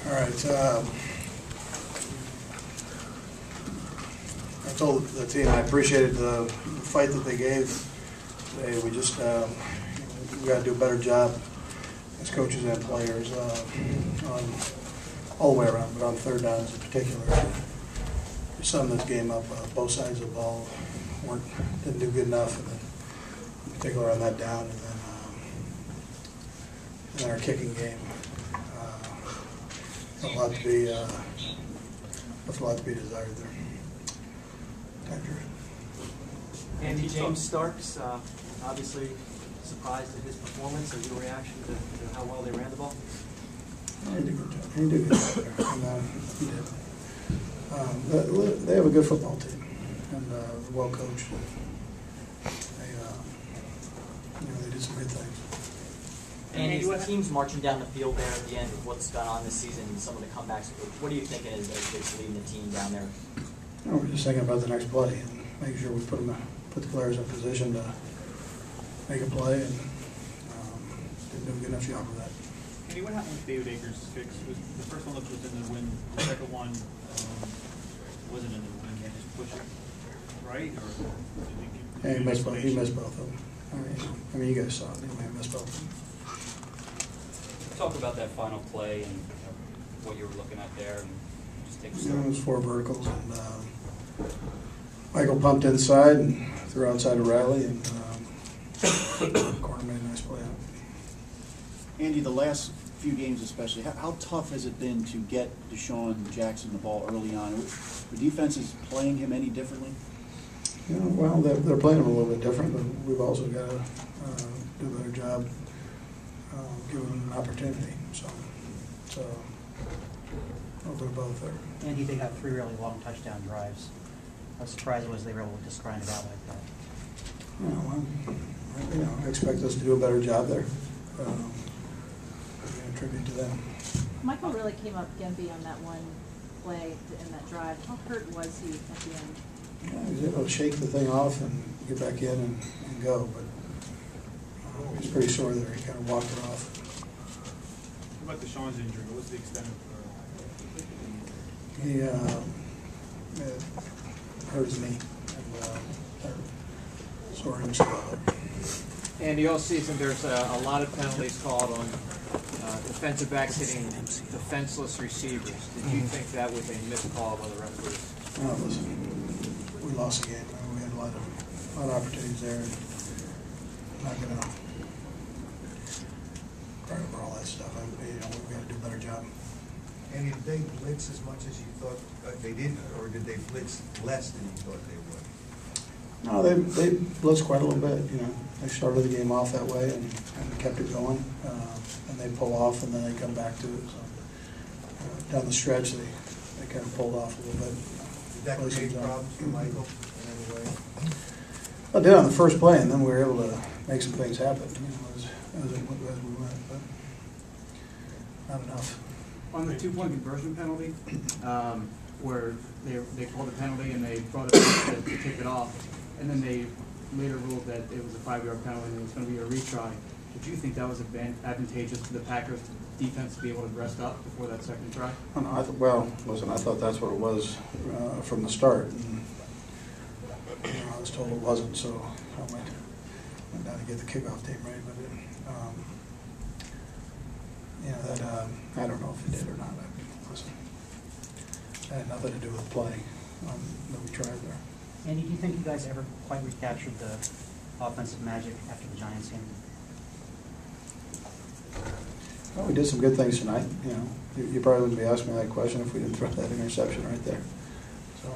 All right. I told the team I appreciated the fight that they gave today. We just we got to do a better job as coaches and players on all the way around, but on third downs in particular. We summed this game up. Both sides of the ball didn't do good enough, and then in particular on that down, and then our kicking game. A lot to be left a lot to be desired there. Andy, James Starks, obviously surprised at his performance. Or your reaction to how well they ran the ball? He did a good job. He did a good job there. And, he did. They have a good football team and well coached. They did some good things. And as the team's marching down the field there at the end of what's gone on this season and some of the comebacks, what are you thinking as Vic's leading the team down there? We're just thinking about the next play and making sure we put the players in position to make a play, and didn't do a good enough job of that. Andy, what happened with David Akers' fix? The first one was in the wind, the second one wasn't in the wind. He just pushed it right, or yeah, he missed both of them. I mean, you guys saw it. He missed both of them. Talk about that final play and what you were looking at there, and just take a step. It was 4 verticals, and Michael pumped inside and threw outside of Riley, and corner made a nice play out. Andy, the last few games especially, how tough has it been to get Deshaun Jackson the ball early on? The defense is playing him any differently? Well, they're playing him a little bit different, but we've also got to do a better job giving him an opportunity. So a little bit of both there. Andy, they got 3 really long touchdown drives. How surprising was they were able to just grind it out like that? I expect us to do a better job there. Tribute to them. Michael really came up gimpy on that one play in that drive. How hurt was he at the end? Yeah, he was able to shake the thing off and get back in and go, but he was pretty sore there. He kind of walked it off. What about Deshaun's injury? What was the extent of He hurt his knee and sore his shoulder. Andy, all season there's a lot of penalties called on defensive backs hitting defenseless receivers. Did you think that was a missed call by the referees? No, listen, we lost the game. We had a lot of opportunities there. And I'm not going to cry over all that stuff. We've got to do a better job. And did they blitz as much as you thought they did, or did they blitz less than you thought they would? No, they blitzed quite a little bit. They started the game off that way and kept it going, and they pull off and then they come back to it. So down the stretch, they kind of pulled off a little bit. Did that create problems for Michael in any way? I did on the first play, and then we were able to make some things happen. As we went, but not enough. On the 2-point conversion penalty, where they called the penalty and they brought it back to take it off, and then they later ruled that it was a 5-yard penalty and it was going to be a retry. Did you think that was advantageous to the Packers' defense to be able to rest up before that second try? Oh, no, listen, I thought that's what it was from the start. And, I was told it wasn't, so I went down to get the kickoff tape ready. But I don't know if it did or not. Listen, it had nothing to do with the play that we tried there. Andy, do you think you guys ever quite recaptured the offensive magic after the Giants game? Well, we did some good things tonight. You probably wouldn't be asking me that question if we didn't throw that interception right there. So,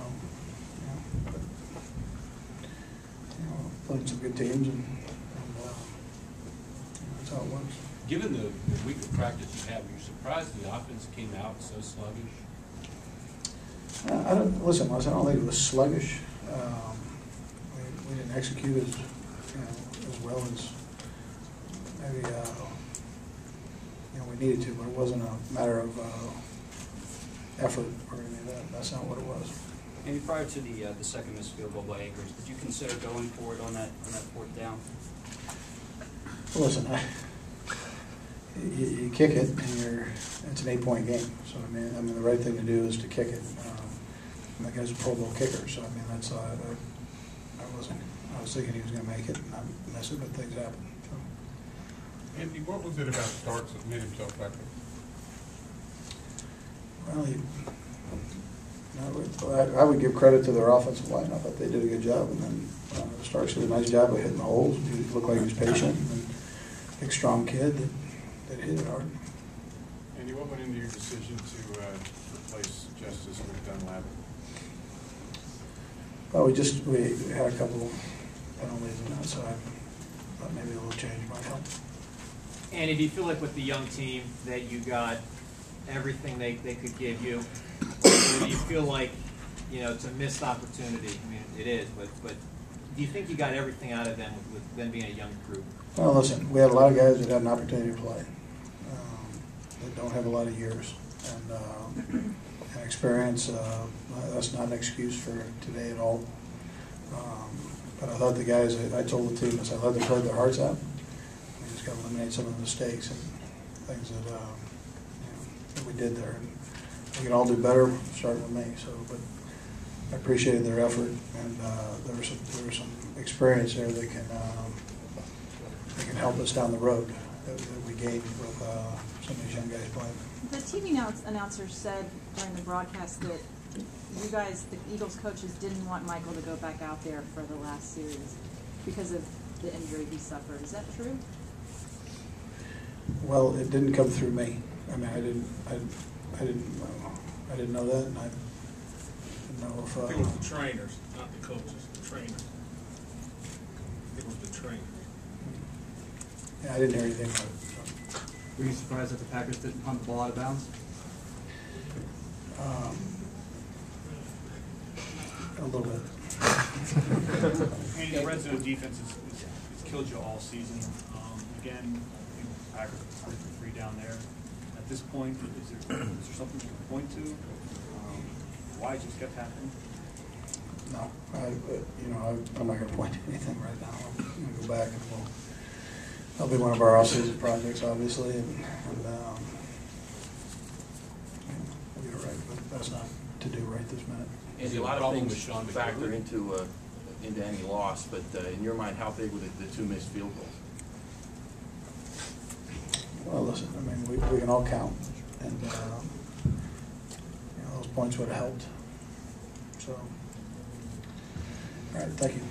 playing some good teams, and that's how it works. Given the week of practice you have, you're surprised the offense came out so sluggish? I don't think it was sluggish. We didn't execute as well as maybe we needed to, but it wasn't a matter of effort or anything of that. That's not what it was. Maybe prior to the second missed field goal by Akers, did you consider going for it on that 4th down? Listen, you kick it and it's an 8-point game. So I mean, the right thing to do is to kick it. That guy's a Pro Bowl kicker, so I mean, that's I was thinking he was going to make it, and I missed it, but things happen. So. Andy, what was it about Starks that made him so effective? Well, I would give credit to their offensive line. I thought they did a good job, and then Starks did a nice job of hitting the holes. He looked like he was patient, and big, strong kid that hit it hard. Andy, what went into your decision to replace Justice with Dunlap? Well, we had a couple penalties in that, so I thought maybe a little change might help. Andy, do you feel like with the young team that you got everything they could give you? Or do you feel like, it's a missed opportunity? I mean, it is, but do you think you got everything out of them with them being a young group? Well, listen, we had a lot of guys that had an opportunity to play. That don't have a lot of years. And experience, that's not an excuse for today at all. But I thought the guys, I told the team, I said, let them play their hearts out. We just got to eliminate some of the mistakes and things that we did there. And we can all do better, starting with me. So, but I appreciated their effort, and there was some experience there that can help us down the road that we gained with some of these young guys playing. The TV announcer said during the broadcast that you guys, the Eagles coaches, didn't want Michael to go back out there for the last series because of the injury he suffered. Is that true? Well, it didn't come through me. I mean, I didn't know that, and I didn't know if. I think it was the trainers, not the coaches. The trainers. I think it was the trainers. Yeah, I didn't hear anything about it. So. Were you surprised that the Packers didn't punt the ball out of bounds? A little bit. Andy, the red zone defense has killed you all season. Again, the Packers are 3 down there. At this point, is there something you can point to? Why it just kept happening? No, I'm not going to point to anything right now. I'm going to go back and that'll be one of our off-season projects, obviously, and we'll get it right. But that's not to do right this minute. And a lot of things factor into any loss, but in your mind, how big were the 2 missed field goals? Well, listen, I mean, we can all count, and those points would have helped. So, all right, thank you.